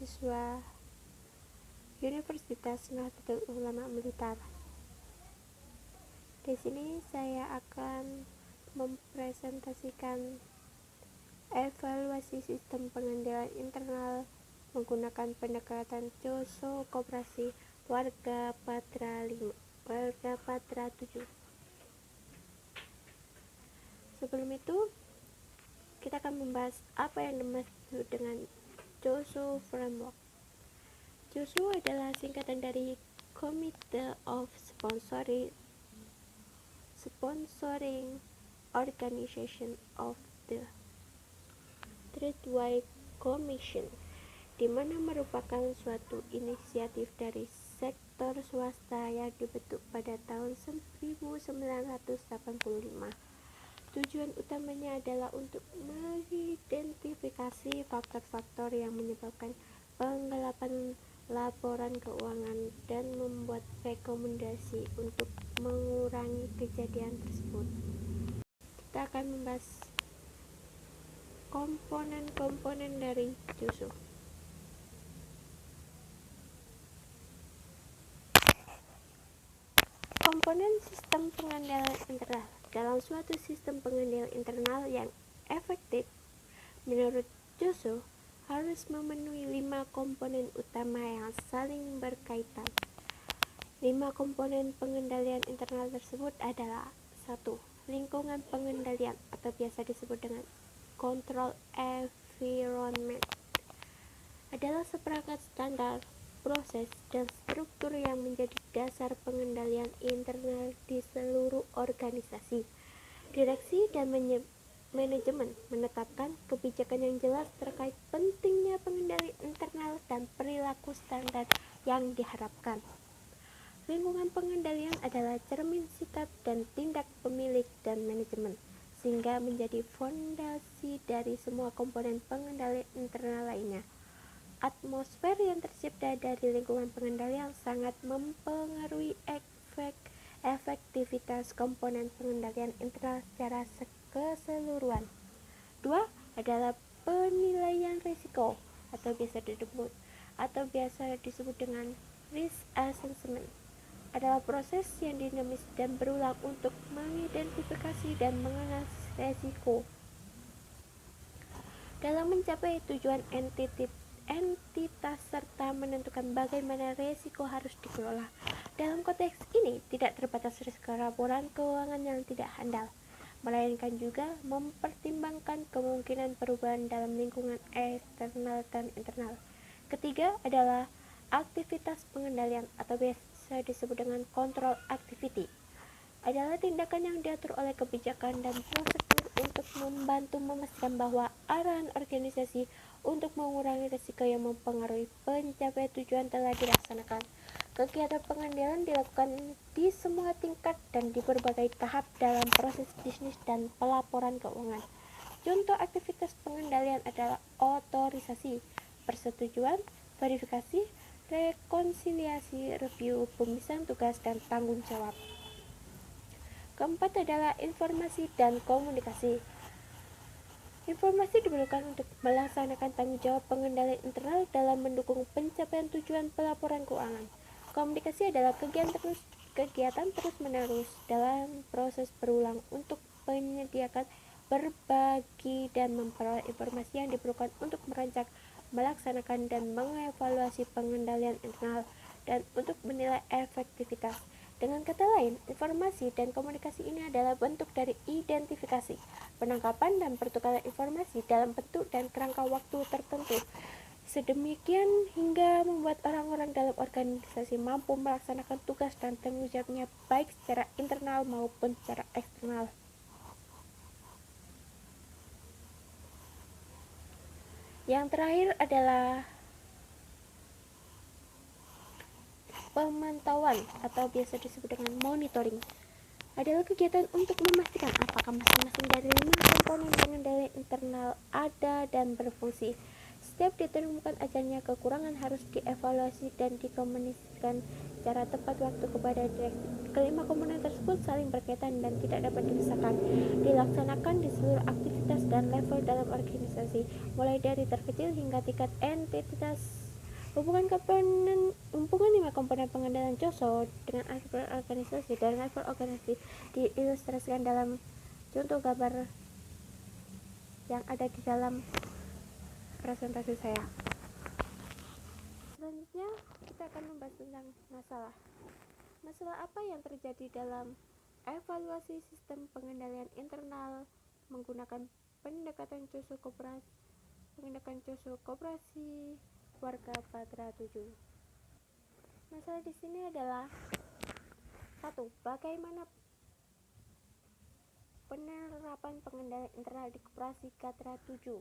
mahasiswa Universitas Nahdlatul Ulama Blitar. Di sini saya akan mempresentasikan evaluasi sistem pengendalian internal menggunakan pendekatan Joso Koperasi Warga Patra 7. Sebelum itu, kita akan membahas apa yang dimaksud dengan Joso Framework. Joso adalah singkatan dari Committee of Sponsoring Organization of the Third-Way Commission, di mana merupakan suatu inisiatif dari sektor swasta yang dibentuk pada tahun 1985. Tujuan utamanya adalah untuk mengidentifikasi faktor-faktor yang menyebabkan penggelapan laporan keuangan dan membuat rekomendasi untuk mengurangi kejadian tersebut. Kita akan membahas komponen-komponen dari Joso. Komponen sistem pengendalian internal. Dalam suatu sistem pengendalian internal yang efektif, menurut Joso, harus memenuhi 5 komponen utama yang saling berkaitan. 5 komponen pengendalian internal tersebut adalah: 1. Lingkungan pengendalian atau biasa disebut dengan control environment adalah seperangkat standar, proses, dan struktur yang menjadi dasar pengendalian internal di seluruh organisasi. Direksi dan manajemen menetapkan kebijakan yang jelas terkait pentingnya pengendali internal dan perilaku standar yang diharapkan. Lingkungan pengendalian adalah cermin sikap dan tindak pemilik dan manajemen, sehingga menjadi fondasi dari semua komponen pengendali internal lainnya. Atmosfer yang tercipta dari lingkungan pengendalian sangat mempengaruhi efektivitas komponen pengendalian internal secara keseluruhan. 2. Adalah penilaian risiko atau biasa disebut dengan risk assessment. Adalah proses yang dinamis dan berulang untuk mengidentifikasi dan mengenal risiko dalam mencapai tujuan entitas serta menentukan bagaimana risiko harus dikelola. Dalam konteks ini, tidak terbatas risiko laporan keuangan yang tidak handal, melainkan juga mempertimbangkan kemungkinan perubahan dalam lingkungan eksternal dan internal. Ketiga adalah aktivitas pengendalian atau biasa disebut dengan control activity. Adalah tindakan yang diatur oleh kebijakan dan prosedur untuk membantu memastikan bahwa arahan organisasi untuk mengurangi risiko yang mempengaruhi pencapaian tujuan telah dilaksanakan. Kegiatan pengendalian dilakukan di semua tingkat dan di berbagai tahap dalam proses bisnis dan pelaporan keuangan. Contoh aktivitas pengendalian adalah otorisasi, persetujuan, verifikasi, rekonsiliasi, review, pemisahan tugas, dan tanggung jawab. Keempat adalah informasi dan komunikasi. Informasi diperlukan untuk melaksanakan tanggung jawab pengendalian internal dalam mendukung pencapaian tujuan pelaporan keuangan. Komunikasi adalah kegiatan terus-menerus dalam proses berulang untuk menyediakan, berbagi, dan memperoleh informasi yang diperlukan untuk merancang, melaksanakan, dan mengevaluasi pengendalian internal dan untuk menilai efektivitas. Dengan kata lain, informasi dan komunikasi ini adalah bentuk dari identifikasi, penangkapan, dan pertukaran informasi dalam bentuk dan kerangka waktu tertentu, sedemikian hingga membuat orang-orang dalam organisasi mampu melaksanakan tugas dan tanggung jawabnya baik secara internal maupun secara eksternal. Yang terakhir adalah pemantauan atau biasa disebut dengan monitoring. Adalah kegiatan untuk memastikan apakah masing-masing dari 5 komponen pengendalian internal ada dan berfungsi. Setiap ditemukan adanya kekurangan harus dievaluasi dan dikomunikasikan secara tepat waktu kepada direksi. Kelima komponen tersebut saling berkaitan dan tidak dapat dipisahkan. Dilaksanakan di seluruh aktivitas dan level dalam organisasi, mulai dari terkecil hingga tingkat entitas Hubungan 5 komponen pengendalian COSO dengan aspek organisasi dan level organisasi diilustrasikan dalam contoh gambar yang ada di dalam presentasi saya. Selanjutnya kita akan membahas tentang masalah apa yang terjadi dalam evaluasi sistem pengendalian internal menggunakan pendekatan COSO koperasi warga Patra 7. Masalah di sini adalah 1. Bagaimana penerapan pengendalian internal di koperasi Patra 7?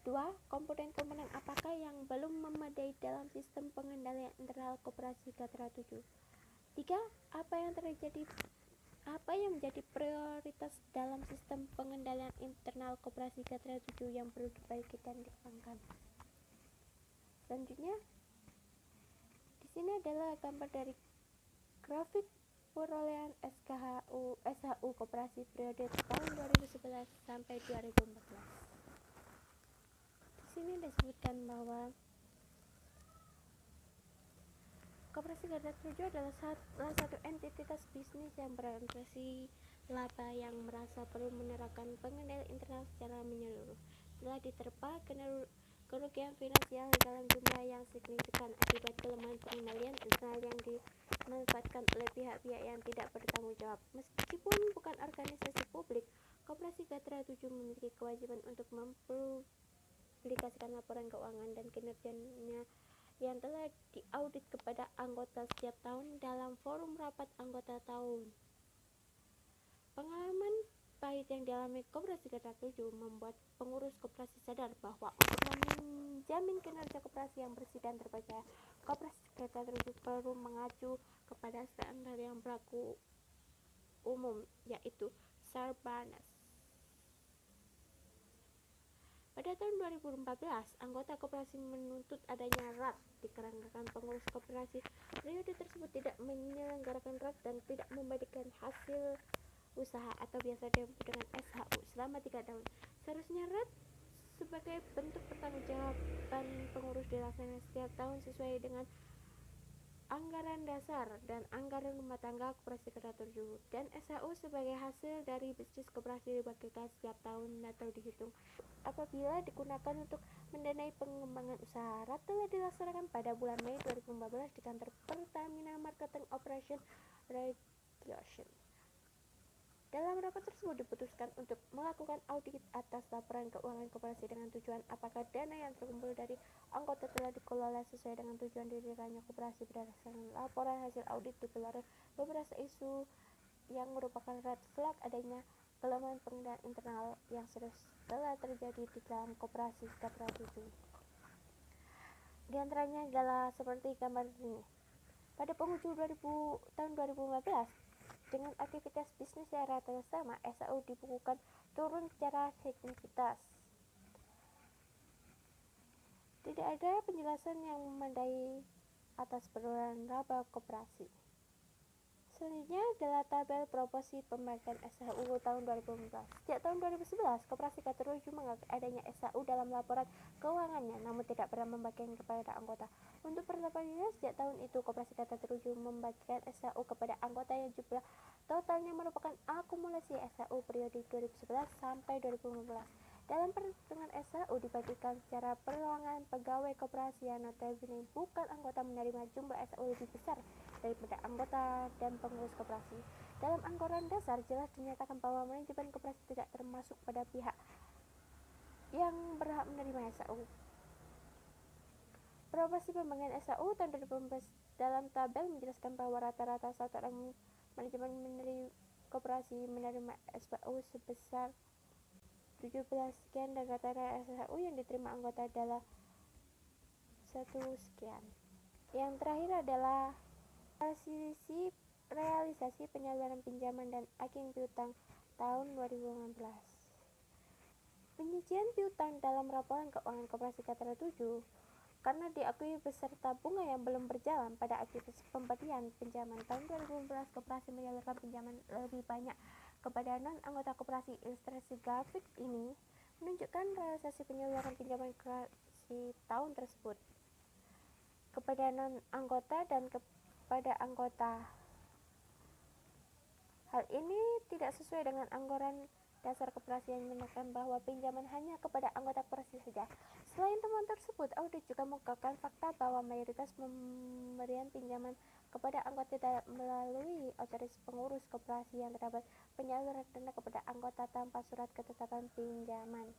2. Komponen-komponen apakah yang belum memadai dalam sistem pengendalian internal koperasi Patra 7? 3. Apa yang menjadi prioritas dalam sistem pengendalian internal koperasi Patra 7 yang perlu diperbaiki dan dikembangkan? Selanjutnya, di sini adalah gambar dari grafik perolehan SHU koperasi periode tahun 2011 sampai 2014. Di sini disebutkan bahwa Koperasi Garda 7 adalah salah satu entitas bisnis yang berorientasi laba yang merasa perlu menerapkan pengendalian internal secara menyeluruh. Setelah diterpa kerugian finansial dalam jumlah yang signifikan akibat kelemahan pengendalian internal yang dimanfaatkan oleh pihak-pihak yang tidak bertanggung jawab. Meskipun bukan organisasi publik, Koperasi Garda 7 memiliki kewajiban untuk mempublikasikan laporan keuangan dan kinerjanya yang telah diaudit kepada anggota setiap tahun dalam forum rapat anggota tahun. Pengalaman pahit yang dialami Koperasi Garda 7 membuat pengurus koperasi sadar bahwa untuk menjamin kinerja koperasi yang bersih dan terpercaya, Koperasi Garda 7 perlu mengacu kepada standar yang berlaku umum, yaitu Sarbanes. Pada tahun 2014, anggota koperasi menuntut adanya RAT dikarenakan pengurus koperasi periode tersebut tidak menyelenggarakan RAT dan tidak membagikan hasil usaha atau biasa disebut dengan SHU selama 3 tahun. Seharusnya RAT sebagai bentuk pertanggungjawaban pengurus dilaksanakan setiap tahun sesuai dengan anggaran dasar dan anggaran rumah tangga Koperasi Garda 7, dan SHU sebagai hasil dari bisnis koperasi dibagikan setiap tahun atau dihitung apabila digunakan untuk mendanai pengembangan usaha. RAT telah dilaksanakan pada bulan Mei 2014 di kantor Pertamina Marketing Operation Regulation. Dalam rapat tersebut diputuskan untuk melakukan audit atas laporan keuangan koperasi dengan tujuan apakah dana yang terkumpul dari anggota telah dikelola sesuai dengan tujuan didirikannya koperasi. Berdasarkan laporan hasil audit dikeluarkan beberapa isu yang merupakan red flag adanya kelemahan pengendalian internal yang serius telah terjadi di dalam Koperasi Garda 7. Di antaranya adalah seperti gambar ini. Pada penghujung tahun 2015, dengan aktivitas bisnis yang rata sama, SHU dibukukan turun secara signifikan. Tidak ada penjelasan yang memadai atas penurunan laba koperasi. Selanjutnya adalah tabel proporsi pembagian SHU tahun 2015. Sejak tahun 2011, Koperasi Garda 7 mengakui adanya SHU dalam laporan keuangannya, namun tidak pernah membagikan kepada anggota. Untuk perlakuannya, sejak tahun itu Koperasi Garda 7 membagikan SHU kepada anggota yang jumlah totalnya merupakan akumulasi SHU periode 2011 sampai 2015. Dalam perhitungan SHU dibagikan secara perorangan, pegawai koperasi yang notabene bukan anggota menerima jumlah SHU lebih besar daripada anggota dan pengurus koperasi. Dalam anggaran dasar jelas dinyatakan bahwa manajemen koperasi tidak termasuk pada pihak yang berhak menerima SHU. Proporsi pembagian SHU tahun 2015 dalam tabel menjelaskan bahwa rata-rata satu orang manajemen koperasi menerima SHU sebesar 17 sekian dan rata-rata SHU yang diterima anggota adalah 1 sekian. Yang terakhir adalah realisasi penyaluran pinjaman dan aging piutang tahun 2015. Penyisian piutang dalam laporan keuangan Koperasi Garda 7 karena diakui beserta bunga yang belum berjalan pada aktivitas pemberian pinjaman tahun 2015, koperasi menyalurkan pinjaman lebih banyak kepada non-anggota koperasi. Ilustrasi grafik ini menunjukkan realisasi penyaluran pinjaman koperasi tahun tersebut. kepada non-anggota dan kepada anggota. Hal ini tidak sesuai dengan anggaran dasar koperasi yang menekankan bahwa pinjaman hanya kepada anggota koperasi saja. Selain temuan tersebut, audit juga mengungkapkan fakta bahwa mayoritas pemberian pinjaman kepada anggota tidak melalui otoritas pengurus koperasi yang terdapat penyaluran dana kepada anggota tanpa surat ketetapan pinjaman.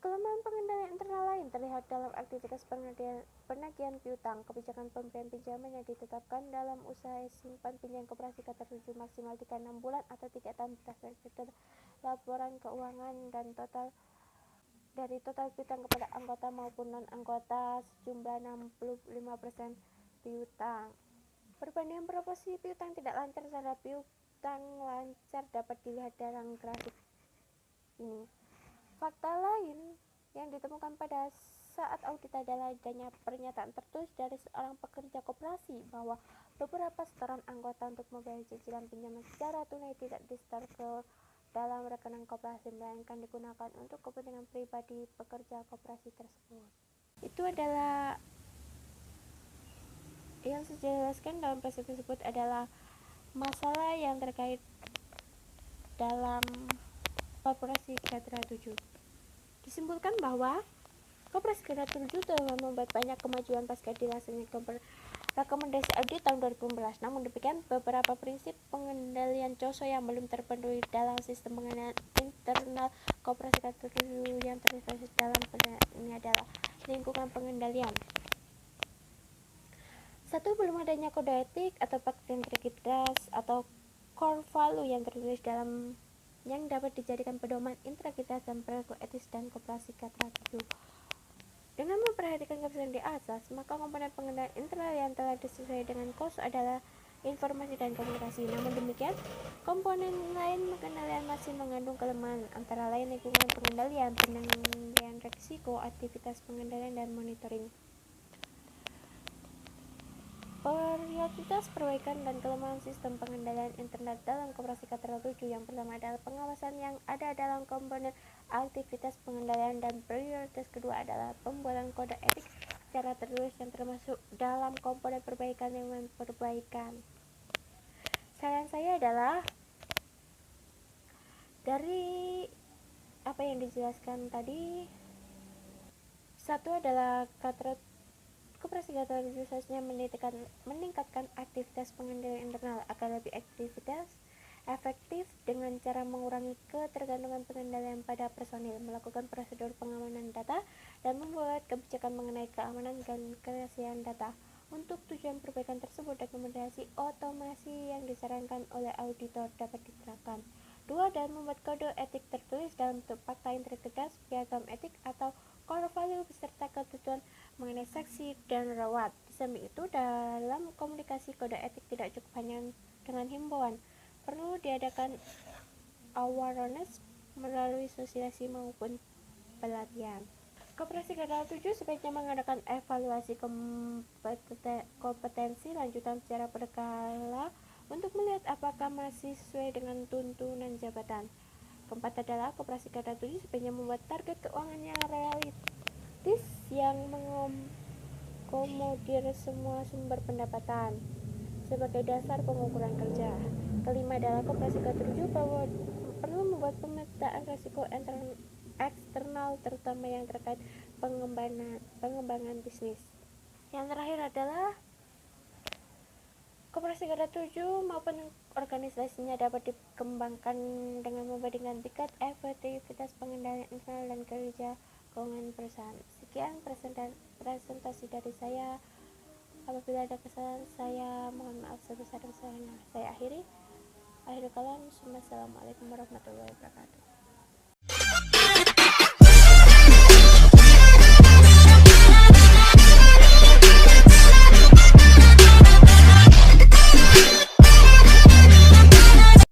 Kelemahan pengendalian internal lain terlihat dalam aktivitas penagihan piutang. Kebijakan pemberian pinjaman yang ditetapkan dalam usaha simpan pinjam koperasi K7 maksimal 6 bulan atau 3 tahun berdasarkan laporan keuangan dan dari total piutang kepada anggota maupun non-anggota sejumlah 65% piutang. Perbandingan proporsi piutang tidak lancar terhadap piutang lancar dapat dilihat dalam grafik ini. Fakta lain yang ditemukan pada saat audit adalah adanya pernyataan tertulis dari seorang pekerja koperasi bahwa beberapa setoran anggota untuk membayar cicilan pinjaman secara tunai tidak disetor ke dalam rekening koperasi melainkan digunakan untuk kepentingan pribadi pekerja koperasi tersebut. Itu adalah yang saya jelaskan dalam presentasi tersebut adalah masalah yang terkait dalam koperasi K7. Disimpulkan bahwa Koperasi K7 telah membuat banyak kemajuan pasca dilaksanakan rekomendasi audit tahun 2015. Namun demikian, beberapa prinsip pengendalian COSO yang belum terpenuhi dalam sistem pengendalian internal Koperasi K7 yang tertulis dalam ini adalah lingkungan pengendalian. 1. Belum adanya kode etik atau fakta integritas atau core value yang tertulis dalam yang dapat dijadikan pedoman integritas dan perilaku etis dan koperasi K7. Dengan memperhatikan keputusan di atas, maka komponen pengendalian internal yang telah disesuaikan dengan COSO adalah informasi dan komunikasi. Namun demikian, komponen lain pengendalian masih mengandung kelemahan, antara lain lingkungan pengendalian, pengendalian risiko, aktivitas pengendalian, dan monitoring. Prioritas perbaikan dan kelemahan sistem pengendalian internet dalam koperasi K7 yang pertama adalah pengawasan yang ada dalam komponen aktivitas pengendalian, dan prioritas kedua adalah pembuatan kode etik secara tertulis yang termasuk dalam komponen perbaikan lingkungan perbaikan. Saran saya adalah dari apa yang dijelaskan tadi, satu adalah Koperasi K7 seharusnya meningkatkan aktivitas pengendalian internal agar lebih efektif dengan cara mengurangi ketergantungan pengendalian pada personil, melakukan prosedur pengamanan data, dan membuat kebijakan mengenai keamanan dan kerahasiaan data. Untuk tujuan perbaikan tersebut, rekomendasi otomasi yang disarankan oleh auditor dapat diterapkan. 2. Dan membuat kode etik tertulis dalam bentuk fakta integritas, piagam etik, atau core value beserta ketentuan mengenai saksi dan rawat. Di samping itu, dalam komunikasi kode etik tidak cukup hanya dengan himbauan, perlu diadakan awareness melalui sosialisasi maupun pelatihan. Koperasi K7 sebaiknya mengadakan evaluasi kompetensi lanjutan secara berkala untuk melihat apakah masih sesuai dengan tuntunan jabatan. Keempat adalah Koperasi K7 sebaiknya membuat target keuangan yang realistis yang mengakomodir semua sumber pendapatan sebagai dasar pengukuran kerja. Kelima adalah Koperasi K7 perlu membuat pemetaan risiko eksternal terutama yang terkait pengembangan bisnis. Yang terakhir adalah Koperasi K7 maupun organisasinya dapat dikembangkan dengan membandingkan tingkat efektivitas pengendalian internal dan kerja keuangan perusahaan. Sekian presentasi dari saya. Apabila ada kesalahan, saya mohon maaf sebesar-besarnya. Saya akhiri kalam. Assalamualaikum warahmatullahi wabarakatuh.